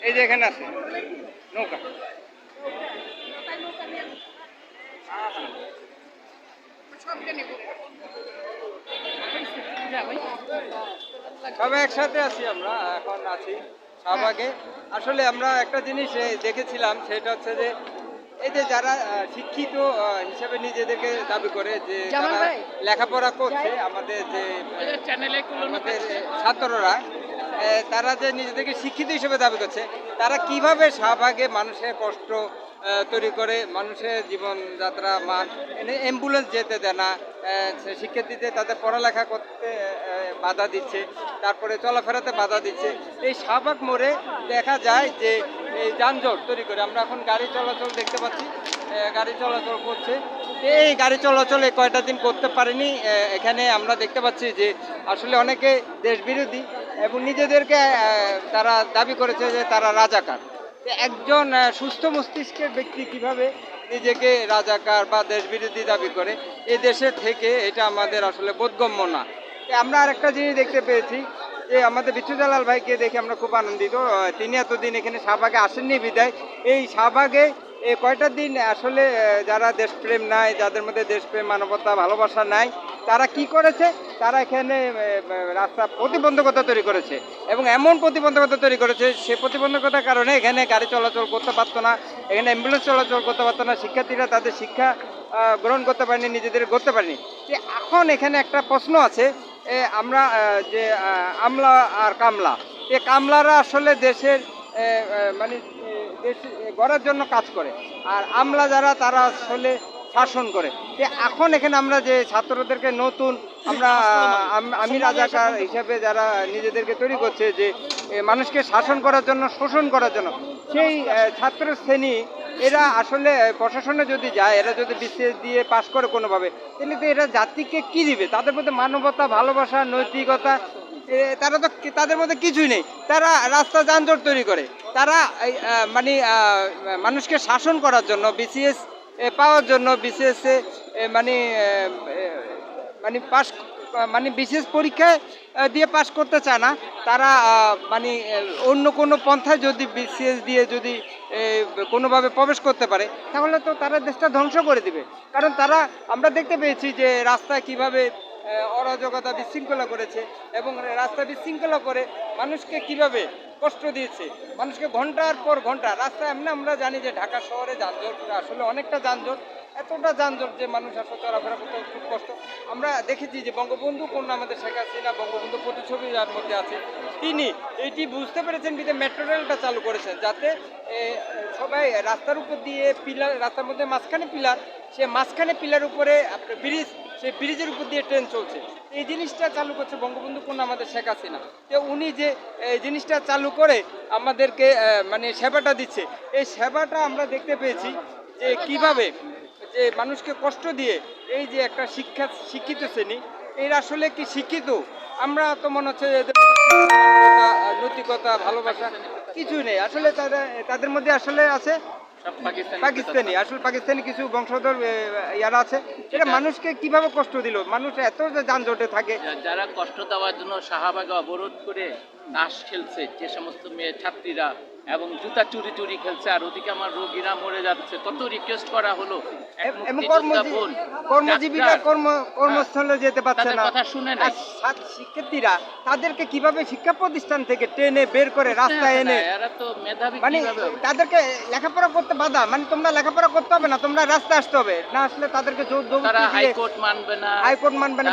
এই যে এখানে আছে নৌকা। সবাই একসাথে আছি, আমরা এখন আছি শাহবাগে। আসলে আমরা একটা জিনিস দেখেছিলাম, সেটা হচ্ছে যে এই যে যারা শিক্ষিত হিসেবে নিজেদেরকে দাবি করে যে যারা লেখাপড়া করছে, আমাদের যে আমাদের ছাত্ররা, তারা যে নিজেদেরকে শিক্ষিত হিসেবে দাবি করছে, তারা কিভাবে শাহবাগে মানুষের কষ্ট তৈরি করে, মানুষের জীবনযাত্রা মান, অ্যাম্বুলেন্স যেতে দেয় না, শিক্ষার্থীদের তাদের পড়ালেখা করতে বাধা দিচ্ছে, তারপরে চলাফেরাতে বাধা দিচ্ছে। এই শাহবাগ মোড়ে দেখা যায় যে এই যানজট তৈরি করে। আমরা এখন গাড়ি চলাচল দেখতে পাচ্ছি, গাড়ি চলাচল করছে। এই গাড়ি চলাচলে কয়টা দিন করতে পারেনি। এখানে আমরা দেখতে পাচ্ছি যে আসলে অনেকে দেশবিরোধী এবং নিজেদেরকে তারা দাবি করেছে যে তারা রাজাকার। একজন সুস্থ মস্তিষ্কের ব্যক্তি কিভাবে নিজেকে রাজাকার বা দেশবিরোধী দাবি করে এই দেশে থেকে, এটা আমাদের আসলে বোধগম্য না। আমরা আরেকটা জিনিস দেখতে পেয়েছি যে আমাদের বিচ্ছুজালাল ভাইকে দেখে আমরা খুব আনন্দিত। তিনি এতদিন এখানে শাহবাগে আসেননি বিদায় এই শাহবাগে কয়টা দিন আসলে যারা দেশপ্রেম নাই, যাদের মধ্যে দেশপ্রেম, মানবতা, ভালোবাসা নাই, তারা কি করেছে, তারা এখানে রাস্তা প্রতিবন্ধকতা তৈরি করেছে এবং এমন প্রতিবন্ধকতা তৈরি করেছে, সে প্রতিবন্ধকতার কারণে এখানে গাড়ি চলাচল করতে পারতো না, এখানে অ্যাম্বুলেন্স চলাচল করতে পারতো না, শিক্ষার্থীরা তাদের শিক্ষা গ্রহণ করতে পারেনি, নিজেদের করতে পারেনি। এখন এখানে একটা প্রশ্ন আছে, আমরা যে আমলা আর কামলা, এই কামলারা আসলে দেশের মানে দেশ গড়ার জন্য কাজ করে, আর আমলা যারা তারা আসলে শাসন করে। এখন এখানে আমরা যে ছাত্রদেরকে নতুন আমরা আমি রাজাকার হিসাবে যারা নিজেদেরকে তৈরি করছে যে মানুষকে শাসন করার জন্য, শোষণ করার জন্য, সেই ছাত্র শ্রেণী এরা আসলে প্রশাসনে যদি যায়, এরা যদি বিসিএস দিয়ে পাশ করে কোনোভাবে, তাহলে তো এরা জাতিকে কি দিবে? তাদের মধ্যে মানবতা, ভালোবাসা, নৈতিকতা, তারা তো, তাদের মধ্যে কিছুই নেই। তারা রাস্তা যানজট তৈরি করে, তারা মানে মানুষকে শাসন করার জন্য, বিসিএস পাওয়ার জন্য, বিসিএসে মানে মানে পাশ মানে বিশেষ পরীক্ষায় দিয়ে পাশ করতে চায় না তারা। মানে অন্য কোনো পন্থায় যদি বিসিএস দিয়ে যদি কোনোভাবে প্রবেশ করতে পারে, তাহলে তো তারা দেশটা ধ্বংস করে দিবে। কারণ তারা, আমরা দেখতে পেয়েছি যে রাস্তায় কিভাবে অরাজকতা, বিশৃঙ্খলা করেছে এবং রাস্তা বিশৃঙ্খলা করে মানুষকে কিভাবে কষ্ট দিয়েছে, মানুষকে ঘন্টার পর ঘন্টা রাস্তায়। এমনি আমরা জানি যে ঢাকা শহরে যানজট আসলে অনেকটা যানজট, এতটা যানজট যে মানুষ আসলে চলাফেরা করতে খুব কষ্ট। আমরা দেখেছি যে বঙ্গবন্ধু কন্যা আমাদের শেখ হাসিনা, বঙ্গবন্ধু প্রতিচ্ছবি যার মধ্যে আছে, তিনি এটি বুঝতে পেরেছেন, বিধে মেট্রো রেলটা চালু করেছেন, যাতে সবাই রাস্তার উপর দিয়ে পিলার, রাস্তার মধ্যে মাঝখানে পিলার, সে মাঝখানে পিলার উপরে ব্রিজ, সেই ব্রিজের উপর দিয়ে ট্রেন চলছে। এই জিনিসটা চালু করছে বঙ্গবন্ধু কন্যা আমাদের শেখ হাসিনা। তো উনি যে জিনিসটা চালু করে আমাদেরকে মানে সেবাটা দিচ্ছে, এই সেবাটা আমরা দেখতে পেয়েছি যে কিভাবে যে মানুষকে কষ্ট দিয়ে এই যে একটা শিক্ষিত শ্রেণী, এর আসলে কি শিক্ষিত? আমরা তো মনে হচ্ছে এদের নৈতিকতা, ভালোবাসা কিছুই নেই আসলে। তাদের মধ্যে আসলে আছে পাকিস্তানি, আসলে পাকিস্তানি কিছু বংশধর ইয়ারা আছে। এটা মানুষকে কিভাবে কষ্ট দিল? মানুষ এত যে যানজটে থাকে, যারা কষ্ট দেওয়ার জন্য শাহবাগে অবরোধ করে তাস খেলছে, যে সমস্ত মেয়ে ছাত্রীরা, এবং জুতা চুরি চুরি খেলছে, আর ওদিকে আমার রোগীরা মরে যাচ্ছে, কত রিকোয়েস্ট করা হলো, কর্মজীবীরা কর্মস্থলে যেতে পারছে না, কথা শুনে না। শিক্ষার্থীরা তাদেরকে কিভাবে শিক্ষা প্রতিষ্ঠান থেকে টেনে বের করে রাস্তায় এনে, মানে তাদেরকে লেখাপড়া করতে বাধা, মানে তোমরা লেখাপড়া করতে হবে না, তোমরা রাস্তায় আসতে হবে, না আসলে তাদেরকে হাইকোর্ট মানবে না,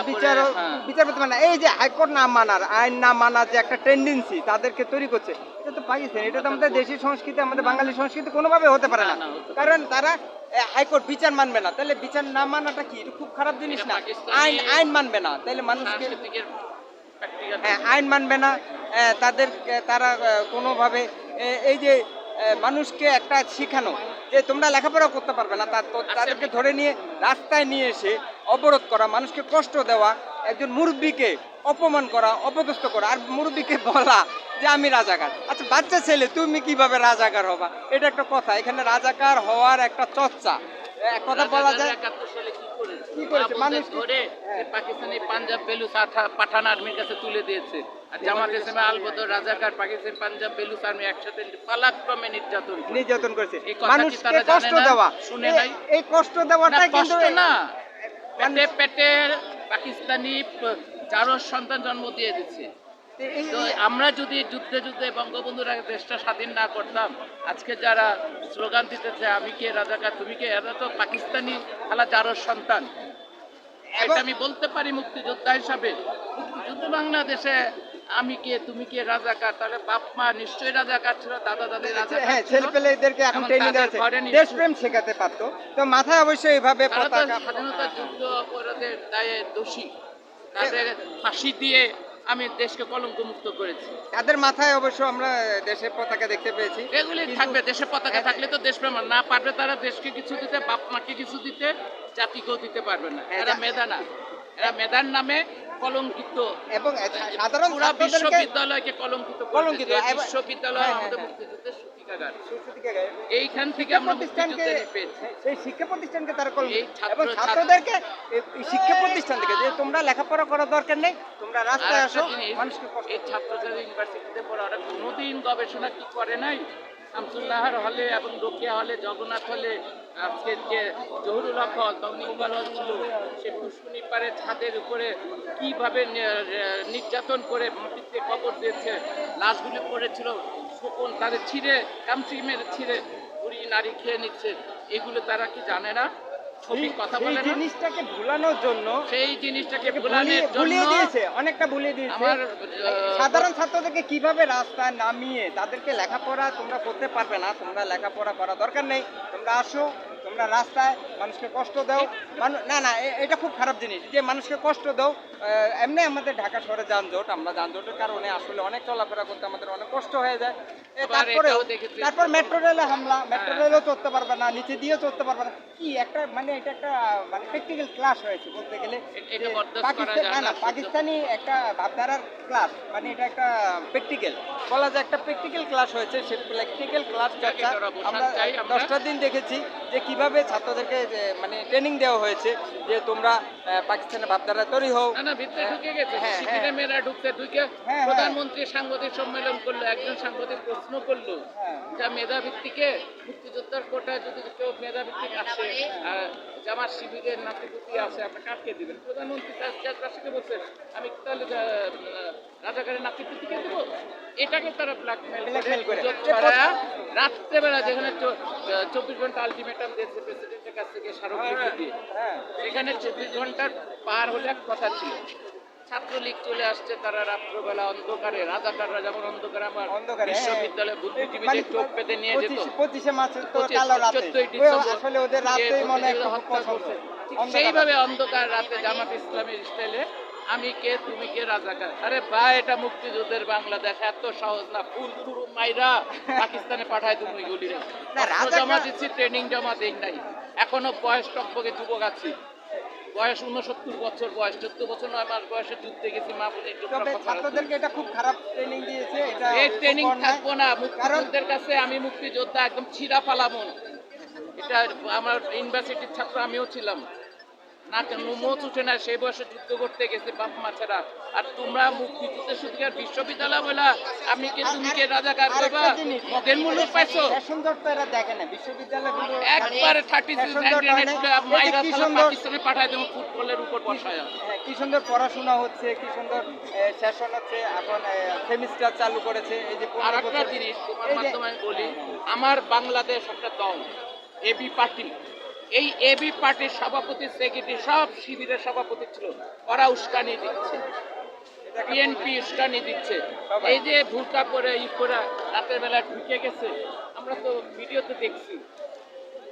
বিচারপতি মানে এই যে হাইকোর্ট না মানার, আইন না মানার যে একটা টেন্ডেন্সি তাদেরকে তৈরি করছে, এটা তো পাকিস্তান। এটা তো আমাদের দেশি সংস্কৃতি, আমাদের বাঙালি সংস্কৃতি কোনোভাবে হতে পারে না। কারণ তারা হাইকোর্ট বিচার মানবে না, তাহলে বিচার না মানাটা কি খুব খারাপ জিনিস না? আইন মানবে না, তাহলে মানুষকে আইন মানবে না, তারা কোনোভাবে এই যে মানুষকে একটা শিখানো যে তোমরা লেখাপড়া করতে পারবে না, তাদেরকে ধরে নিয়ে রাস্তায় নিয়ে এসে অবরোধ করা, মানুষকে কষ্ট দেওয়া, একজন মুরব্বীকে অপমান করা, অপদস্থ করা, আর মুরব্বীকে বলা যে আমি রাজাকার। আচ্ছা বাচ্চা ছেলে, তুমি কিভাবে রাজাকার হবা? এটা একটা কথা। এখানে রাজাকার হওয়ার একটা চর্চা, কথা বলা যায়। কি করেছে? মানুষ মানুষ ধরে হ্যাঁ। পাকিস্তানি পাঞ্জাব বেলুচ পাঠান আর্মির কাছে তুলে দিয়েছে। আর জামাত ইসলামী আলবদর রাজাকার পাকিস্তান পাঞ্জাব বেলুচ আর্মি একসাথে পালাক্রমে নির্যাতন করেছে। নির্যাতন করেছে, এই কথা কি মানুষকে তারা কষ্ট জানে না? দেওয়া, শুনে নাই? এই কষ্ট না, দেওয়াটাই কিন্তু কষ্ট না, পেটে পেটে পাকিস্তানি জারজ সন্তান জন্ম দিয়ে দিচ্ছে। এই- তো এই- আমরা যদি যুদ্ধে যুদ্ধে বঙ্গবন্ধুর আগে দেশটা স্বাধীন না করতাম, আজকে যারা স্লোগান দিতেছে আমি কে রাজাকার তুমি কে, এরা তো পাকিস্তানি খালা জারজ সন্তান। এটা এবং- আমি বলতে পারি মুক্তিযোদ্ধা হিসাবে। মুক্তিযুদ্ধ বাংলাদেশে আমি কে তুমি কে রাজাকার, তাহলে বাপ মা নিশ্চয়ই রাজাকার ছিল, দাদা দাদি রাজাকার হ্যাঁ, ছিল। ছেলেপেলেদেরকে এখন এবং ট্রেনিং দেওয়া তাদের হচ্ছে, ঘরে নিশ্চয়ই- দেশপ্রেম শেখাতে পারতো। তো মাথায় অবশ্যই এইভাবে তারা তো পতাকা, স্বাধীনতা যুদ্ধ অপরাধের দায়ে দোষী, তাদের ফাঁসি দিয়ে আমি দেশকে কলঙ্ক মুক্ত করেছি। তাদের মাথায় অবশ্য আমরা দেশের পতাকা দেখতে পেয়েছি। এগুলি কিন্তু- থাকবে, দেশে পতাকা হ্যাঁ, থাকলে তো দেশপ্রেম। না পারবে তারা দেশকে কিছু দিতে, বাপ মাকে কিছু দিতে, জাতিকেও দিতে পারবে না। হ্যাঁ, এরা মেধা না, এরা মেধার নামে কলঙ্কিত। এবং সাধারণ পুরা ছাত্রদেরকে বিশ্ববিদ্যালয়কে কলঙ্কিত কলঙ্কিত, কলঙ্কিত। এবার- বিশ্ববিদ্যালয় হ্যাঁ, আমাদের হ্যাঁ, মুক্তিযুদ্ধের সূতিকাগার। সুশীতিকে- এইখান থেকে শিক্ষা আমরা প্রতিষ্ঠানকে, মুক্তিযুদ্ধেে পেয়েছি। সেই শিক্ষা প্রতিষ্ঠানকে তারা কলঙ্কিত। এই ছাত্র- এবং ছাত্রদেরকে এই শিক্ষা প্রতিষ্ঠান থেকে যে তোমরা লেখাপড়া করার দরকার নেই, তোমরা আর রাস্তায় একটা আসো, জিনিস, মানুষকে কষ্ট এই ছাত্রছাত্রী ইউনিভার্সিটিতে পড়া ওরা কোনোদিন গবেষণা কি করে নাই? শামসুল্লাহর হলে এবং রোকেয়া হলে, জগন্নাথ হলে, আজকে যে জহুরুল হক হল তখন ইকবাল হল ছিল, সে পুষ্করণী পাড়ে ছাদের উপরে কিভাবে নির্যাতন করে মাটিতে কবর দিয়েছে, লাশগুলি পড়েছিল, শকুন তাদের ছিঁড়ে কামচি মেরে ছিঁড়ে বুড়ি নারী খেয়ে নিচ্ছে, এগুলো তারা কি জানে না? ছবি কথা সেই বলে না? জিনিসটাকে ভুলানোর জন্য সেই জিনিসটাকে ভুলিয়ে ভুলানোর ভুলিয়ে জন্য দিয়েছে, অনেকটা ভুলিয়ে দিয়েছে। আমার সাধারণ ছাত্রদেরকে কিভাবে রাস্তায় নামিয়ে তাদেরকে লেখাপড়া তোমরা করতে পারবে না, তোমরা লেখাপড়া করা দরকার নেই, তোমরা আসো, তোমরা রাস্তায় মানুষকে কষ্ট দাও। না না, এটা খুব খারাপ জিনিস যে মানুষকে কষ্ট দাও। এমনি আমাদের ঢাকা শহরে যানজট, আমরা যানজটের কারণে আসলে অনেক চলাফেরা করতে আমাদের অনেক কষ্ট হয়ে যায়। আবার তারপরে এটাও দেখেছি- তারপর মেট্রো রেলে হামলা, মেট্রো রেলেও চলতে পারবে না, নিচে দিয়েও চলতে পারবে না। কি একটা মানে এটা একটা মানে প্র্যাকটিক্যাল ক্লাস হয়েছে বলতে গেলে। এটা যে বরদাস্ত করা পাকিস্তান যায় না, না, পাকিস্তানি একটা ভাবধারার ক্লাস, মানে এটা একটা প্র্যাকটিক্যাল বলা যায়, একটা প্র্যাকটিক্যাল ক্লাস হয়েছে। সে প্র্যাকটিক্যাল ক্লাস চর্চা এটা ওরা বোঝাতে আমরা চাই আমরা। 10টা দিন দেখেছি যে কিভাবে ছাত্রদেরকে মানে ট্রেনিং দেওয়া হয়েছে যে তোমরা পাকিস্তানের ভাবধারা তৈরি হও। না না, ভিতরে ঢুকে গেছে, হ্যাঁ, শিবিরে হ্যাঁ। মেয়েরা ঢুকতে ঢুকে হ্যাঁ। প্রধানমন্ত্রী সাংবাদিক সম্মেলন করলো, একজন সাংবাদিক প্রশ্ন করলো, হ্যাঁ। যা মেধাভিত্তিকে মুক্তিযোদ্ধার কোটায় যদি কেউ মেধাভিত্তিক আসে, আর জামাত শিবিরের নাতিপুতি আছে, আপনি কাকে দিবেন? প্রধানমন্ত্রী তার দেশবাসীকে বলছে আমি তাহলে রাজাকারের নাতিপুতিকে দেবো। এটাকে তারা ব্ল্যাকমেল Blackmail করে। ছড়া রাত্রেবেলা, যেখানে 24 ঘন্টা আলটিমেটাম দিয়েছে প্রেসিডেন্টের কাছ থেকে স্মারকলিপি দিয়ে, হ্যাঁ, সেখানে 24 ঘন্টার পার হলে এক কথা ছিল। ছাত্রলীগ চলে আসছে, তারা রাত্রবেলা অন্ধকারে, রাজাকাররা যেমন অন্ধকারে আমার অন্ধকারে, হ্যাঁ। বিশ্ববিদ্যালয়ে বুদ্ধিজীবীদের চোখ পেতে নিয়ে যেত। 25শে মার্চ তো 25 কালো রাতে, 14ই ওই ডিসেম্বর আসলে ওদের যে রাতেই মনে একটু বুদ্ধিজীবীদের হত্যা পছন্দ। করছে। ঠিক অন্ধকার সেইভাবে অন্ধকার রাতে জামাত ইসলামের স্টাইলে আমি কে তুমি কে রাজাকার। আরে ভাই, এটা মুক্তিযুদ্ধের বাংলাদেশ, এত সহজ না। ফুল তুরু মাইরা পাকিস্তানে পাঠায় তুমি এগুলি না, জমা রাজাকার- দিচ্ছি, ট্রেনিং জমা দেই নাই। এখনো বয়স টকবকে যুবক আছি, বয়স 69 বছর বয়স, 14 বছর 9 মাস বয়সে যুদ্ধে গেছি মা বলে একটু তবে ছাত্রদেরকে এটা খুব খারাপ ট্রেনিং দিয়েছে, এটা এই ট্রেনিং খুব অন্যায়। থাকবো না। কারণ মুক্তিযুদ্ধের কাছে আমি মুক্তিযোদ্ধা একদম ছিঁড়া ফালামো। এটা আমার ইউনিভার্সিটির ছাত্র, আমিও ছিলাম না, মোচ উঠে না, সেই বয়সে যুদ্ধ করতে গেছে বাপ মা ছাড়া। আর তোমরা মুক্তিযুদ্ধের সুতিকার বিশ্ববিদ্যালয় বলা আমি কে তুমি কে রাজাকার করবা, আরেকটা জিনিস, মগের মূল্য পাইছো। ফ্যাশনজট তো এরা দেখে না, বিশ্ববিদ্যালয়গুলো একবারে 36 ফ্যাশনজট হয় হ্যান্ড না। গ্রেনেড এই যে মাইরা কি সালা সুন্দর- পাকিস্তানে পাঠায় দেবো ফুটবলের উপর বসায়। হ্যাঁ, কি সুন্দর পড়াশোনা হচ্ছে, কি সুন্দর সেশন হচ্ছে, এখন সেমিস্টার চালু করেছে। এই যে 15 আর একটা বছর- জিনিস তোমার এই যে- মাধ্যমে আমি বলি, আমার বাংলাদেশ একটা দল এবি পার্টি, এই এবি পার্টির সভাপতি সেক্রেটারি সব শিবিরের সভাপতি ছিল, ওরা উস্কানি দিচ্ছে, বিএনপি উস্কানি দিচ্ছে। সবাই। এই যে ভুলটা পরে ই করে রাতের বেলা ঢুকে গেছে, আমরা তো ভিডিওতে দেখছি।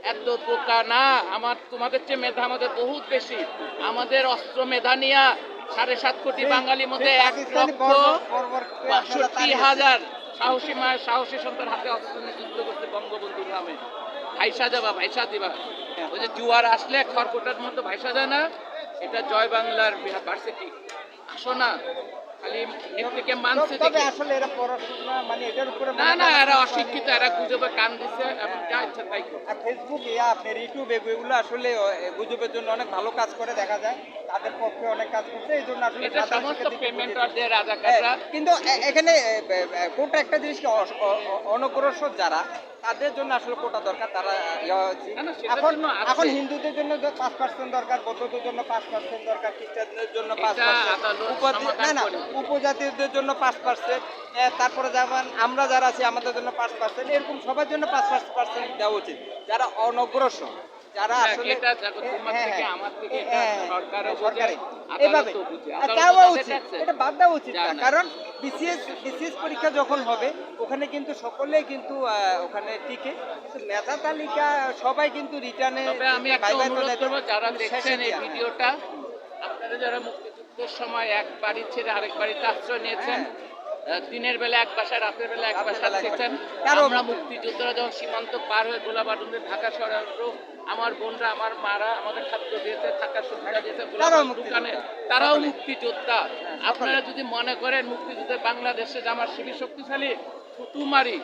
এত বোকা না, তোমাদের চেয়ে মেধা আমাদের বহুত বেশি। আমাদের অস্ত্র মেধা নিয়া 7.5 কোটি বাঙালির মধ্যে সেই 1 পাকিস্তানি লক্ষ বর্বর 62,000 সাহসী মায়ের সাহসী সন্তান হাতে অস্ত্র নিয়ে যুদ্ধ করতে বঙ্গবন্ধুর নামে। ভাইসা যাবা, ভাইসা দিবা। ওই যে জুয়ার আসলে খড়কোটার মতো ভাইসা যায় না, এটা জয় বাংলার ভার্সিটি। আসো না, খালি নেত্রীকে মানছে তবে দেখে। আসলে এরা পড়াশোনা মানে এটার উপরে না না, এরা অশিক্ষিত, এরা গুজবে কান দিচ্ছে এবং যা ইচ্ছা তাই করছে। আর ফেসবুক আপনার ইউটিউব এগুলো আসলে গুজবের জন্য অনেক ভালো কাজ করে দেখা যায়, তাদের পক্ষে অনেক কাজ করছে, এই জন্য আসলে এটা সাধারণ সমস্ত শিক্ষার্থীকে পেমেন্ট বুঝিয়ে দিয়ে দিচ্ছে। রাজাকাররা। কিন্তু এখানে কোটা একটা জিনিস কি অনগ্রসর যারা, তাদের জন্য আসলে কোটা দরকার, তারা না, না, সেটার এখন জন্য আছে। এখন হিন্দুদের জন্য 5% দরকার, বৌদ্ধদের জন্য 5% দরকার, খ্রিস্টানদের জন্য এটা 5%, আদালত না না সমাধান করে। উপজাতিদের জন্য 5%, তারপরে যেমন আমরা যারা আছি আমাদের জন্য 5%, এরকম সবার জন্য 5% দেওয়া উচিত, যারা অনগ্রসর, যারা দেখ, আসলে এটা দেখো, তোমার হ্যাঁ, থেকে হ্যাঁ, আমার থেকে এটা হ্যাঁ, সরকারও বুঝে, সরকারি আদালতও এভাবে বুঝে। আর আদালত চাওয়া তাদের উচিত, কাছে এটা বাদ দেওয়া উচিত না, যায় না। কারণ বিসিএস পরীক্ষা যখন হবে ওখানে কিন্তু সকলেই কিন্তু ওখানে টিকে, কিন্তু মেধা তালিকা সবাই কিন্তু রিটার্নে তবে আমি একটা অনুরোধ করবো, যারা দেখছেন এই ভিডিওটা, আপনারা যারা মুক্তিযুদ্ধের সময় এক বাড়ি ছেড়ে আরেক বাড়িতে আশ্রয় নিয়েছেন, দিনের বেলা এক বাসা, রাতের বেলা এক বাসা থেকেছেন, আমরা মুক্তিযোদ্ধারা যখন সীমান্ত পার হয়ে গোলাবারুদে ঢাকা শহরে আসলো, আমার বোনরা, আমার মারা আমাদের খাদ্য দিয়েছে, থাকার সুবিধা দিয়েছে, গোলাবারুদ দোকানে, তারাও মুক্তিযোদ্ধা। আপনারা যদি মনে করেন মুক্তিযুদ্ধে বাংলাদেশে যে আমার শিবির শক্তিশালী, থুতুমারি,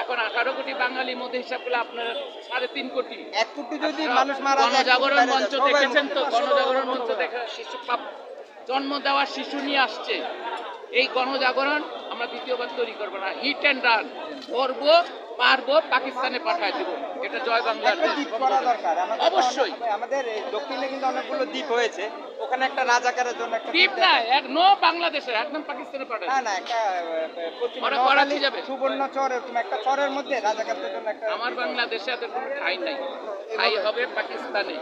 এখন 18 কোটি বাঙালির মধ্যে হিসাব করলে আপনার 3.5 কোটি। 1 কোটি যদি মানুষ মারা যায়, গণজাগরণ মঞ্চ সবাই দেখেছেন তো? মুক্তি পাবে। গণজাগরণ মঞ্চ দেখে শিশু জন্ম দেওয়ার শিশু নিয়ে আসছে। এই গণজাগরণ আমরা দ্বিতীয়বার তৈরি করবো না, হিট অ্যান্ড রান করবো, মারবো, পাকিস্তানে পাঠায় দিব। এটা জয় বাংলার একটা দ্বীপ করা দরকার অবশ্যই। আমাদের এই দক্ষিণে কিন্তু অনেকগুলো দ্বীপ হয়েছে, ওখানে একটা রাজাকারের জন্য একটা দ্বীপ না, এক নো বাংলাদেশের, একদম পাকিস্তানে পাঠায়। না না একটা পশ্চিমে ওরা নোয়াখালী, করাচি যাবে। সুবর্ণচর, এরকম একটা চরের মধ্যে রাজাকারদের জন্য একটা আমার বাংলাদেশে এত কোনো ঠাঁই নাই, ঠাঁই হবে পাকিস্তানে।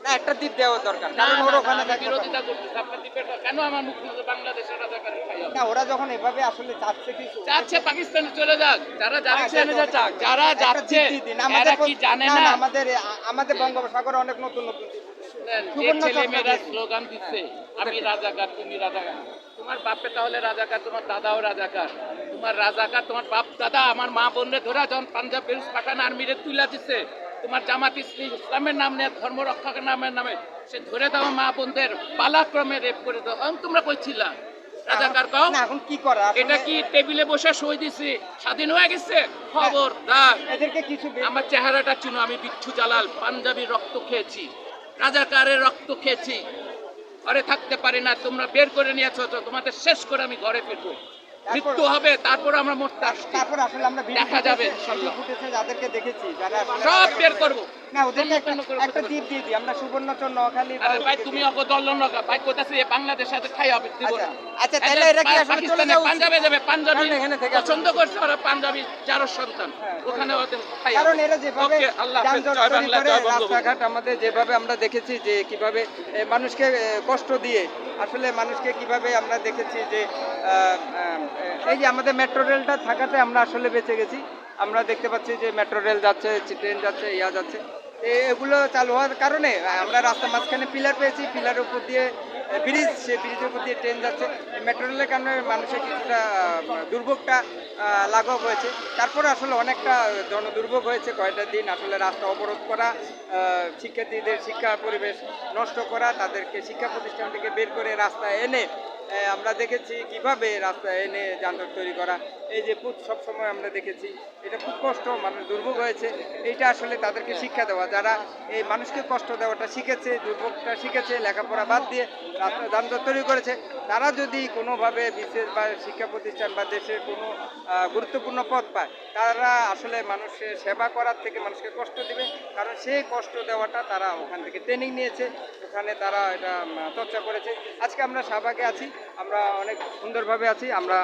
না একটা দ্বীপ দেওয়া দরকার, না, কারণ না, ওর না, ওখানে আমি থাকতে পারবে। বিরোধিতা করতেছি। আপনার দ্বীপের কেন আমার মুক্তিযুদ্ধ বাংলাদেশের রাজাকারের ঠাঁই হবে? না ওরা যখন এভাবে আসলে চাচ্ছে কিছু, যাচ্ছে পাকিস্তানে চলে যাক, যারা যাচ্ছে যারা একটা যাচ্ছে দ্বীপ দিয়ে দিন। এরা কি জানে না? আমাদের বঙ্গোপসাগরে অনেক নতুন নতুন দ্বীপ। শুনেন, যে সুবর্ণ ছেলে মেয়েরা চক্র দিয়ে। স্লোগান দিচ্ছে আমি রাজাকার, তুমি রাজাকার, তোমার বাপে তাহলে রাজাকার, তোমার দাদাও রাজাকার, তোমার রাজাকার তোমার বাপ দাদা। আমার মা বোনরে ধরা যখন পাঞ্জাব বেরুস পাঠান আর্মিরে তুলে দিচ্ছে, তোমার জামাত ইসলামের নাম নিয়ে, ধর্ম রক্ষকের নামে সে ধরে দাও মা বোনদের পালাক্রমে রেপ করে দাও, তখন তোমরা কইছিলা রাজাকার কও? না এখন কি করা আসলে? এটা কি টেবিলে বসে সই দিছি স্বাধীন হয়ে গেছে? খবরদার, এদেরকে কিছু আমার চেহারাটা চিনো, আমি বিচ্ছু জালাল, পাঞ্জাবি রক্ত খেয়েছি, রাজাকারের রক্ত খেয়েছি, ঘরে থাকতে পারি না, তোমরা বের করে নিয়েছো, তো তোমাদের শেষ করে আমি ঘরে ফিরবো, মৃত্যু হবে, তারপর আমরা মরতে আসছি, তারপর আসলে আমরা দেখা যাবে ইনশাল্লাহ। ফুটেছে যাদেরকে দেখেছি যারা আসলে সব বের করবো। না ওদেরকে সম্পূর্ণ করে একটা দেবো। দ্বীপ দিয়ে দিই আমরা, সুবর্ণচর, নোয়াখালী। আরে ভাই তুমি অত দলন না ভাই, কোথাছে বাংলাদেশ সাথে খাই হবে দিব না। আচ্ছা তাহলে এরা কি আসলে চলে পাকিস্তানে যাওয়া উচিত? পাঞ্জাবে যাবে, পাঞ্জাবি কারণ এখানে থেকে পছন্দ করছে ওরা, পাঞ্জাবি যারও সন্তান, ওখানে ওদের খাই হবে। কারণ এরা যেভাবে ওকে, আল্লাহ হাফেজ, যানজট জয় তৈরি বাংলা, করে, জয় বঙ্গবন্ধু। রাস্তাঘাট আমাদের যেভাবে আমরা দেখেছি যে কিভাবে মানুষকে কষ্ট দিয়ে আসলে মানুষকে কিভাবে আমরা দেখেছি যে এই যে আমাদের মেট্রো রেলটা থাকাতে আমরা আসলে বেঁচে গেছি। আমরা দেখতে পাচ্ছি যে মেট্রো রেল যাচ্ছে, ট্রেন যাচ্ছে, যাচ্ছে, এগুলো চালু হওয়ার কারণে আমরা রাস্তার মাঝখানে পিলার পেয়েছি, পিলারের উপর দিয়ে ব্রিজ, সেই ব্রিজের উপর দিয়ে ট্রেন যাচ্ছে। মেট্রো রেলের কারণে মানুষের কিছুটা দুর্ভোগটা লাঘব হয়েছে। তারপরে আসলে অনেকটা জনদুর্ভোগ হয়েছে কয়েকটা দিন, আসলে রাস্তা অবরোধ করা, শিক্ষার্থীদের শিক্ষা পরিবেশ নষ্ট করা, তাদেরকে শিক্ষা প্রতিষ্ঠান থেকে বের করে রাস্তায় এনে আমরা দেখেছি কিভাবে রাস্তায় এনে যানজট তৈরি করা। এই যে সব সময় আমরা দেখেছি এটা খুব কষ্ট, মানুষ দুর্ভোগ হয়েছে। এইটা আসলে তাদেরকে শিক্ষা দেওয়া, যারা এই মানুষকে কষ্ট দেওয়াটা শিখেছে, দুর্ভোগটা শিখেছে, লেখাপড়া বাদ দিয়ে রাস্তা যানজট তৈরি করেছে, তারা যদি কোনোভাবে বিশেষ বা শিক্ষা প্রতিষ্ঠান বা দেশের কোনো গুরুত্বপূর্ণ পদ পায়, তারা আসলে মানুষের সেবা করার থেকে মানুষকে কষ্ট দিবে, কারণ সেই কষ্ট দেওয়াটা তারা ওখান থেকে ট্রেনিং নিয়েছে, ওখানে তারা এটা চর্চা করেছে। আজকে আমরা শাহবাগে আছি, আমরা অনেক সুন্দরভাবে আছি, আমরা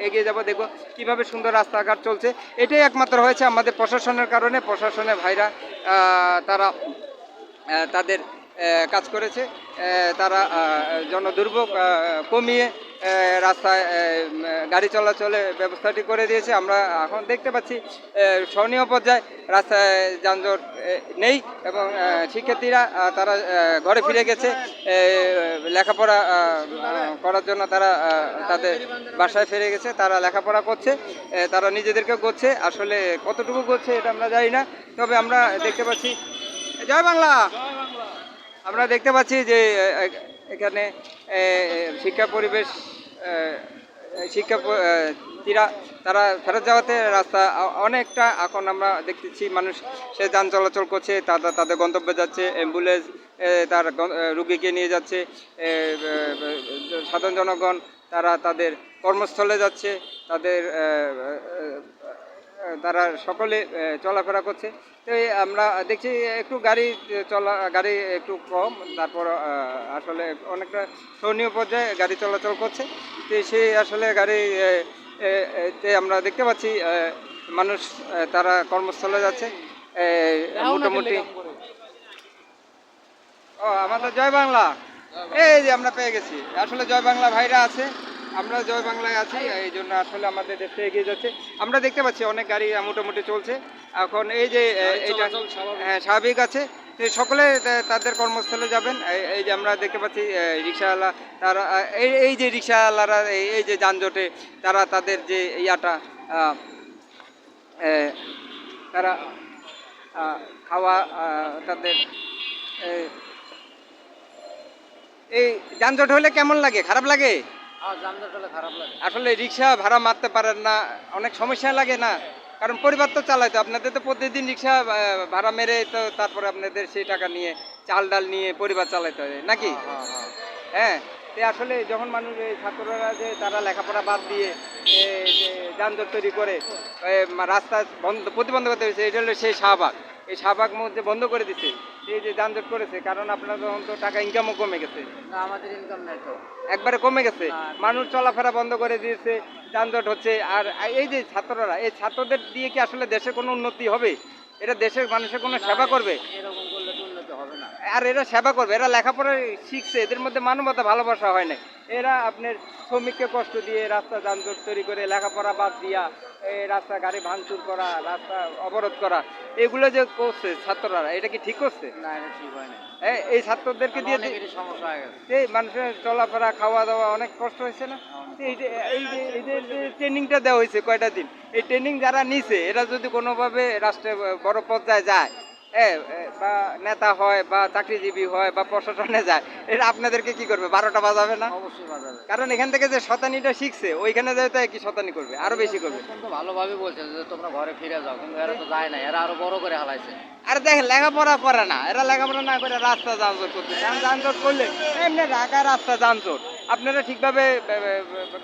এগিয়ে যাব, দেখব কিভাবে সুন্দর রাস্তাঘাট চলছে। এটাই একমাত্র হয়েছে আমাদের প্রশাসনের কারণে, প্রশাসনের ভাইরা তারা তাদের কাজ করেছে, তারা জনদুর্ভোগ কমিয়ে রাস্তায় গাড়ি চলাচলের ব্যবস্থাটি করে দিয়েছে। আমরা এখন দেখতে পাচ্ছি সহনীয় পর্যায়ে রাস্তায় যানজট নেই এবং শিক্ষার্থীরা তারা ঘরে ফিরে গেছে, লেখাপড়া করার জন্য তারা তাদের বাসায় ফিরে গেছে, তারা লেখাপড়া করছে, তারা নিজেদেরকে করছে। আসলে কতটুকু করছে এটা আমরা জানি না, তবে আমরা দেখতে পাচ্ছি, জয় বাংলা, আমরা দেখতে পাচ্ছি যে এখানে শিক্ষা পরিবেশ শিক্ষা তারা ফেরত যাওয়াতে রাস্তা অনেকটা এখন আমরা দেখতেছি মানুষ সে যান চলাচল করছে, তাদের গন্তব্যে যাচ্ছে, অ্যাম্বুলেন্স তার রুগীকে নিয়ে যাচ্ছে, সাধারণ জনগণ তারা তাদের কর্মস্থলে যাচ্ছে, তাদের তারা সকলে চলাফেরা করছে। তো আমরা দেখছি একটু গাড়ি একটু কম, তারপর আসলে অনেকটা সহনীয় পর্যায়ে গাড়ি চলাচল করছে। তো সেই আসলে তে আমরা দেখতে পাচ্ছি মানুষ তারা কর্মস্থলে যাচ্ছে মোটামুটি। ও আমাদের জয় বাংলা, এই যে আমরা পেয়ে গেছি, আসলে জয় বাংলা ভাইরা আছে, আমরা জয় বাংলায় আছি, এই জন্য আসলে আমাদের দেশে এগিয়ে যাচ্ছে। আমরা দেখতে পাচ্ছি অনেক গাড়ি মোটামুটি চলছে এখন, এই যে এইটা হ্যাঁ স্বাভাবিক আছে। তো সকলে তাদের কর্মস্থলে যাবেন। এই যে আমরা দেখতে পাচ্ছি রিক্সাওয়ালা, তারা এই যে রিক্সাওয়ালারা এই যে যানজটে তারা তাদের যে ইয়াটা তারা খাওয়া তাদের এই যানজট হলে কেমন লাগে? খারাপ লাগে? আসলে রিক্সা ভাড়া মারতে পারেন না, অনেক সমস্যা লাগে না? কারণ পরিবার তো চালাইতো, আপনাদের তো প্রতিদিন রিক্সা ভাড়া মেরে তো তারপরে আপনাদের সেই টাকা নিয়ে চাল ডাল নিয়ে পরিবার চালাইতে হয় নাকি? হ্যাঁ, তো আসলে যখন মানুষ এই ছাত্ররা যে তারা লেখাপড়া বাদ দিয়ে যে যানজট তৈরি করে রাস্তা প্রতিবন্ধ করতে হয়েছে, এটা হলো সেই শাহবাগ। এই শাহবাগ মধ্যে বন্ধ করে দিচ্ছে, এই যে যানজট করেছে, কারণ আপনার তখন তো টাকা ইনকামও কমে গেছে। না, আমাদের ইনকাম নাই তো, একবারে কমে গেছে, মানুষ চলাফেরা বন্ধ করে দিয়েছে, যানজট হচ্ছে। আর এই যে ছাত্ররা, এই ছাত্রদের দিয়ে কি আসলে দেশের কোনো উন্নতি হবে? এটা দেশের মানুষের কোনো সেবা করবে? এরকম করলে তো উন্নতি হবে না। আর এরা সেবা করবে, এরা লেখাপড়া শিখছে, এদের মধ্যে মানবতা ভালোবাসা হয় না। এরা আপনার শ্রমিককে কষ্ট দিয়ে রাস্তা যানজট তৈরি করে লেখাপড়া বাদ দিয়া এই রাস্তা গাড়ি ভাঙচুর করা, রাস্তা অবরোধ করা, এগুলো যে করছে ছাত্ররা, এটা কি ঠিক করছে? না, এটা ঠিক হয় না। এই ছাত্রদেরকে দিয়ে অনেকেরই সমস্যা হয়ে গেছে। এই মানুষের চলাফেরা খাওয়া দাওয়া অনেক কষ্ট হয়েছে না? এই যে ট্রেনিংটা দেওয়া হয়েছে কয়টা দিন, এই ট্রেনিং যারা নিছে এরা যদি কোনোভাবে রাষ্ট্রে বড় পর্যায়ে যায়, বা নেতা হয় বা চাকরিজীবী হয় বা প্রশাসনে যায়, এটা আপনাদেরকে কি করবে? 12টা বাজাবে না? অবশ্যই বাজাবে। কারণ এখান থেকে যে শতানিটা শিখছে ওইখানে যায় তো কি শতানি করবে, আরো বেশি করবে। কিন্তু ভালোভাবে বলছে যে তোমরা ঘরে ফিরে যাও, কিন্তু এরা তো যায় না, এরা আরো বড় করে হালাইছে। আর দেখেন লেখাপড়া করে না, এরা লেখাপড়া না করে রাস্তা যানজট করতে, কারণ যানজট করলে এমনি ঢাকা রাস্তা যানজট, আপনারা ঠিকভাবে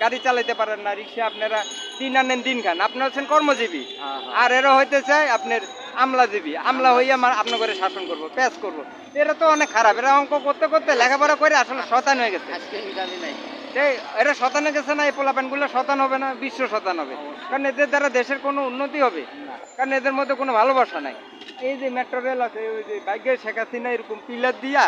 গাড়ি চালাইতে পারেন না, রিক্সা আপনারা দিন আনেন দিন খান, আপনারা হচ্ছেন কর্মজীবী। আর এরা হইতে চায় আপনার আমলাজীবী, আমলা হইয়া আপনার করে শাসন করবো, প্যাচ করবো। এরা তো অনেক খারাপ, এরা অঙ্ক করতে করতে লেখাপড়া করে আসলে শতান হয়ে গেছে। আজকে ইনকামই নাই। এরা শতান হয়ে গেছে না, এই পোলাপানগুলো শতান হবে না, বিশ্ব শতান হবে। কারণ এদের দ্বারা দেশের কোনো উন্নতি হবে, কারণ এদের মধ্যে কোনো ভালোবাসা নাই। এই যে মেট্রো রেল আছে, ওই যে বাইকের শেখ হাসিনা এরকম পিলার দিয়া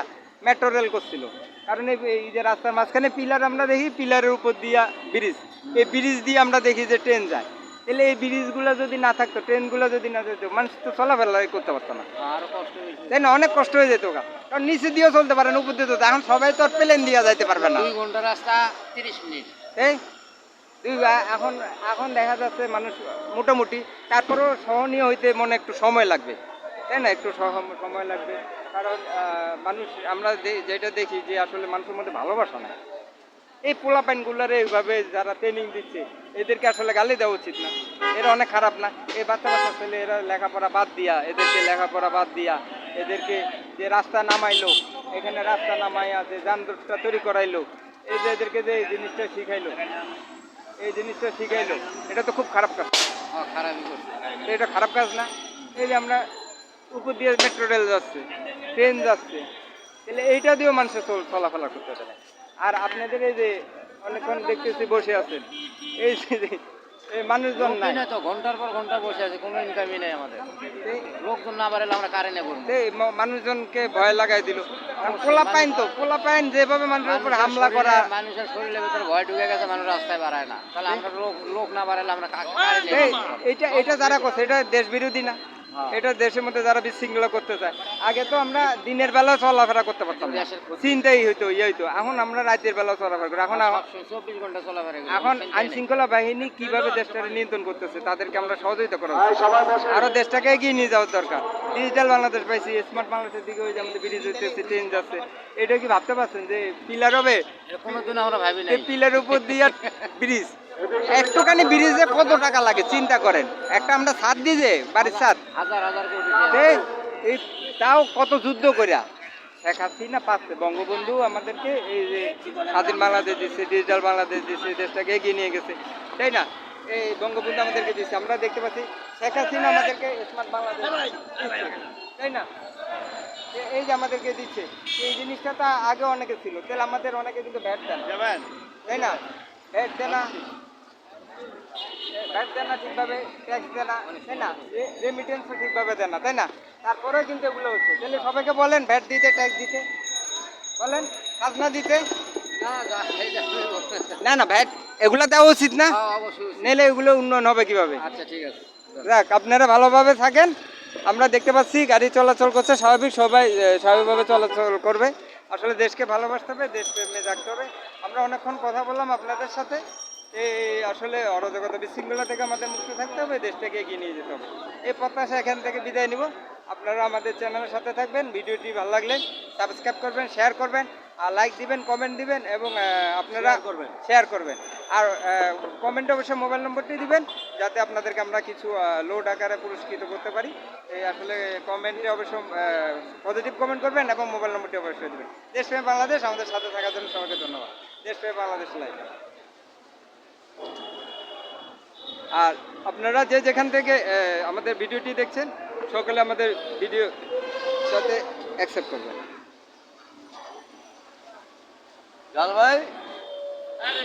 মেট্রো রেল করছিল, কারণ এই যে রাস্তার মাঝখানে পিলার আমরা দেখি, পিলারের উপর দিয়া ব্রিজ, এই ব্রিজ দিয়ে আমরা দেখি যে ট্রেন যায়। তাহলে এই ব্রিজগুলো যদি না থাকতো, ট্রেনগুলো যদি না যেত, মানুষ তো চলাফেরা করতে পারতো না, আরো কষ্ট হয়েছে। তাই না? অনেক কষ্ট হয়ে যেত, কারণ নিচে দিয়েও চলতে পারেন, উপর দিয়ে চলতে, এখন সবাই তো আর প্লেন দিয়ে যাইতে পারবে না। 2 ঘন্টা রাস্তা 30 মিনিট। এই এখন এখন দেখা যাচ্ছে মানুষ মোটামুটি, তারপরেও সহনীয় হইতে মনে একটু সময় লাগবে, তাই না? একটু সময় লাগবে, কারণ মানুষ আমরা যেটা দেখি যে আসলে মানুষের মধ্যে ভালোবাসা না। এই পোলাপাইনগুলারে এইভাবে যারা ট্রেনিং দিচ্ছে, এদেরকে আসলে গালি দেওয়া উচিত না, এরা অনেক খারাপ না? এই বাচ্চা ছেলে এরা লেখাপড়া বাদ দিয়া, লেখাপড়া বাদ দিয়া এদেরকে যে রাস্তা নামাইলো, এখানে রাস্তা নামাইয়া যে যানজটটা তৈরি করাইলো, এই যে এদেরকে যে এই জিনিসটা শিখাইলো, এটা তো খুব খারাপ কাজ। খারাপই করছে। এটা খারাপ কাজ না? এই যে আমরা উপর দিয়ে মেট্রো রেল যাচ্ছে, ট্রেন যাচ্ছে, তাহলে এইটা দিয়েও মানুষের চলাফেরা করতে পারে। আর আপনাদের এই যে অনেকক্ষণ দেখতেছি বসে আছেন, এই যে মানুষজন নাই তো ঘন্টার পর ঘন্টা বসে আছে, কোনো ইনকামই নেই আমাদের। লোকজন না বাড়লে আমরা কারেন্টে করবো। মানুষজনকে ভয় লাগাই দিল। পোলাপাইন যেভাবে মানুষের উপর হামলা করা, মানুষের শরীরের ভিতরে ভয় ঢুকে গেছে, মানুষ রাস্তায় বাড়ায় না। তাহলে আমরা লোক না বাড়ালে আমরা এটা যারা করছে এটা দেশ বিরোধী না? হ্যাঁ। এটা দেশের মধ্যে যারা বিশৃঙ্খলা করতে চায়, আগে তো আমরা দিনের বেলাও চলাফেরা করতে পারতাম না, দেশের ক্ষতি। চিন্তাই হইতো ইয়ে হইতো। এখন আমরা রাতের বেলাও চলাফেরা করি। এখন 24 ঘন্টা চলাফেরা করি, এখন চিন্তাই আইন নেই। শৃঙ্খলা বাহিনী কিভাবে দেশটাকে নিয়ন্ত্রণ করতেছে তাদেরকে আমরা সহযোগিতা করা উচিত। আরো দেশটাকে এগিয়ে নিয়ে যাওয়ার দরকার। ডিজিটাল বাংলাদেশ পাইছি, স্মার্ট বাংলাদেশের দিকে ওই যে আমাদের ব্রিজ হইতেছে, ট্রেন যাচ্ছে, এটা কি ভাবতে পারছেন যে পিলার হবে? এটা কোনোদিন আমরা ভাবি নাই। পিলার উপর দিয়ে ব্রিজ, একটুখানি ব্রিজে কত টাকা লাগে চিন্তা করেন। একটা আমরা ছাদ দিয়ে যে বাড়ির ছাদ, হাজার হাজার কোটি টাকা। এই তাও কত যুদ্ধ করিয়া শেখ হাসিনা পাচ্ছে, বঙ্গবন্ধু আমাদেরকে এই যে স্বাধীন বাংলাদেশ দিচ্ছে, ডিজিটাল বাংলাদেশ দিচ্ছে, দেশটাকে এগিয়ে নিয়ে গেছে, তাই না? এই বঙ্গবন্ধু আমাদেরকে দিচ্ছে, আমরা দেখতে পাচ্ছি শেখ হাসিনা আমাদেরকে স্মার্ট বাংলাদেশ দিচ্ছে, তাই না? এই যে আমাদেরকে দিচ্ছে, এই জিনিসটা তো আগে অনেকে ছিল, তাহলে আমাদের অনেকে কিন্তু ভ্যাট দেন, তাই না? ভ্যাট দেয় না, ভ্যাট দেয় না ঠিকভাবে, ট্যাক্স দেয় না, তাই না? রেমিটেন্সও ঠিকভাবে দেয় না, তাই না? তারপরেও কিন্তু এগুলো হচ্ছে। তাহলে সবাইকে বলেন ভ্যাট দিতে, ট্যাক্স দিতে, বলেন খাজনা দিতে। না না, ভ্যাট এগুলো দেওয়া উচিত না, অবশ্যই। নিলে এগুলো উন্নয়ন হবে কিভাবে? আচ্ছা ঠিক আছে। যাক, আপনারা ভালোভাবে থাকেন। আমরা দেখতে পাচ্ছি গাড়ি চলাচল করছে স্বাভাবিক, সবাই স্বাভাবিকভাবে চলাচল করবে। আসলে দেশকে ভালোবাসতে হবে, দেশপ্রেমে রাখতে হবে। আমরা অনেকক্ষণ কথা বললাম আপনাদের সাথে। এই আসলে অরাজকতা বিশৃঙ্খলা থেকে আমাদের মুক্ত থাকতে হবে, দেশটাকে এগিয়ে নিয়ে যেতে হবে। এই প্রত্যাশা এখান থেকে বিদায় নিব। আপনারা আমাদের চ্যানেলের সাথে থাকবেন। ভিডিওটি ভালো লাগলে সাবস্ক্রাইব করবেন, শেয়ার করবেন, আর লাইক দিবেন, কমেন্ট দিবেন, এবং আপনারা শেয়ার করবেন। আর কমেন্টে অবশ্যই মোবাইল নম্বরটি দিবেন, যাতে আপনাদেরকে আমরা কিছু লোড আকারে পুরস্কৃত করতে পারি। এই আসলে কমেন্টে অবশ্য পজিটিভ কমেন্ট করবেন এবং মোবাইল নম্বরটি অবশ্যই দেবেন। দেশপ্রেম বাংলাদেশ, আমাদের সাথে থাকার জন্য সবাইকে ধন্যবাদ। দেশপ্রেম বাংলাদেশ লাইভ। আর আপনারা যে যেখান থেকে আমাদের ভিডিওটি দেখছেন, সকলে আমাদের ভিডিও সাথে অ্যাকসেপ্ট করবেন। জাল ভাই আরে,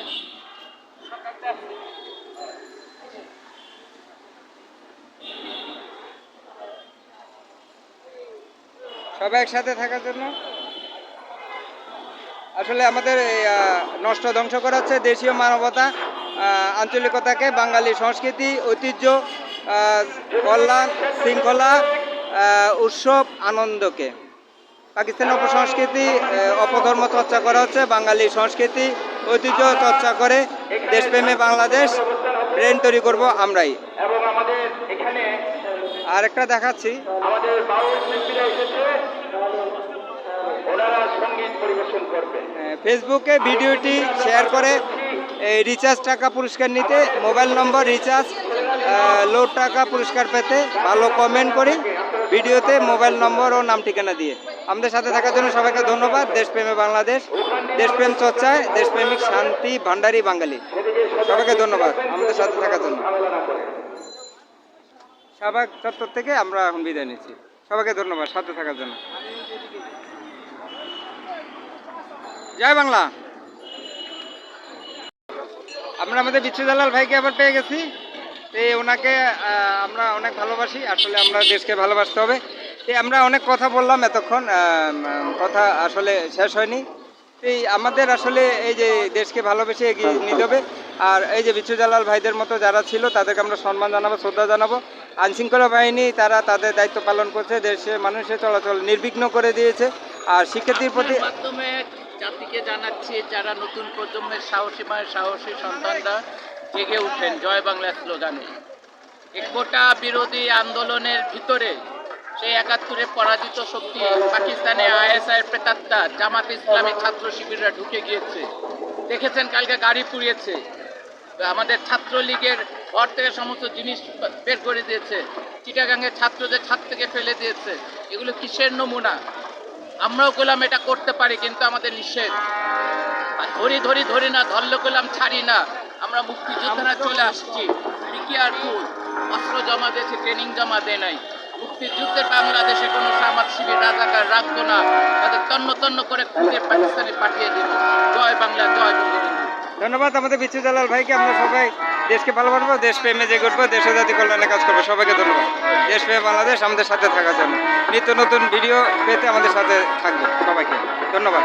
সকালটা আসছে। সবাই একসাথে থাকার জন্য। আসলে আমাদের এই, নষ্ট ধ্বংস করা হচ্ছে দেশীয় মানবতা, আঞ্চলিকতাকে, বাঙালি সংস্কৃতি, ঐতিহ্য, কল্যাণ, শৃঙ্খলা, উৎসব, আনন্দকে। পাকিস্তানি অপসংস্কৃতি, অপধর্ম চর্চা করা হচ্ছে, বাঙালি সংস্কৃতি, ঐতিহ্য চর্চা করে দেশপ্রেমে বাংলাদেশ ব্রেন তৈরি করব আমরাই। এবং আমাদের এখানে আর একটা দেখাচ্ছি, আমাদের বাউল শিল্পীরা এসেছে, ওনারা সঙ্গীত পরিবেশন করবে। ফেসবুকে ভিডিওটি শেয়ার করে এই রিচার্জ টাকা পুরস্কার নিতে, মোবাইল নম্বর রিচার্জ লোড টাকা পুরস্কার পেতে ভালো কমেন্ট করি ভিডিওতে, মোবাইল নম্বর ও নাম ঠিকানা দিয়ে। আমাদের সাথে থাকার জন্য সবাইকে ধন্যবাদ। দেশপ্রেমে বাংলাদেশ, দেশপ্রেম চর্চায় দেশপ্রেমিক শান্তি ভান্ডারী বাঙালি। সবাইকে ধন্যবাদ আমাদের সাথে থাকার জন্য। শাহবাগ চত্বর থেকে আমরা এখন বিদায় নিচ্ছি। সবাইকে ধন্যবাদ সাথে থাকার জন্য। জয় বাংলা। আমরা আমাদের বিচ্ছুদালাল ভাইকে আবার পেয়ে গেছি। এই ওনাকে আমরা অনেক ভালোবাসি। আসলে আমরা দেশকে ভালোবাসতে হবে। এই আমরা অনেক কথা বললাম এতক্ষণ, কথা আসলে শেষ হয়নি। এই আমাদের আসলে এই যে দেশকে ভালোবেসে এগিয়ে নিতে হবে। আর এই যে বিচ্ছুদালাল ভাইদের মতো যারা ছিল তাদেরকে আমরা সম্মান জানাবো, শ্রদ্ধা জানাবো। আইনশৃঙ্খলা বাহিনী তারা তাদের দায়িত্ব পালন করছে, দেশে মানুষের চলাচল নির্বিঘ্ন করে দিয়েছে। আর শিক্ষার্থীর প্রতি মাধ্যমে জাতিকে জানাচ্ছি, যারা নতুন প্রজন্মের সাহসী মায়ের সাহসী সন্তানরা জেগে উঠেন জয় বাংলা স্লোগানে। এই কোটা বিরোধী আন্দোলনের ভিতরে সেই ৭১-এ পরাজিত শক্তি পাকিস্তানে আইএসআই প্রেতাত্মা জামাত ইসলামী ছাত্র শিবিররা ঢুকে গিয়েছে। দেখেছেন কালকে গাড়ি পুড়িয়েছে, আমাদের ছাত্রলীগের ঘর থেকে সমস্ত জিনিস বের করে দিয়েছে, চিটাগাঙ্গের ছাত্রদের ছাদ থেকে ফেলে দিয়েছে। এগুলো কিসের নমুনা? আমরাও করলাম এটা করতে পারি, কিন্তু আমাদের নিষেধ। আর ধরি না, ধরলে করলাম ছাড়ি না। আমরা মুক্তিযোদ্ধারা চলে আসছি, কি আর ভুল, অস্ত্র জমা দিয়েছে, ট্রেনিং জমা দেয় নাই। মুক্তিযুদ্ধের বাংলাদেশে কোনো সমাজ শিবির রাজাকার রাখবো না, তাদের তন্ন করে খুঁজে পাকিস্তানে পাঠিয়ে দেব। জয় বাংলা, জয় বঙ্গবন্ধু। ধন্যবাদ আমাদের বিচ্ছুদালাল ভাইকে। আমরা সবাই দেশকে ভালোবাসবো, দেশপ্রেমে জেগে উঠবো, দেশ ও জাতি কল্যাণে কাজ করবো। সবাইকে ধন্যবাদ। দেশপ্রেমে বাংলাদেশ আমাদের সাথে থাকার জন্য। নিত্য নতুন ভিডিও পেতে আমাদের সাথে থাকবে। সবাইকে ধন্যবাদ।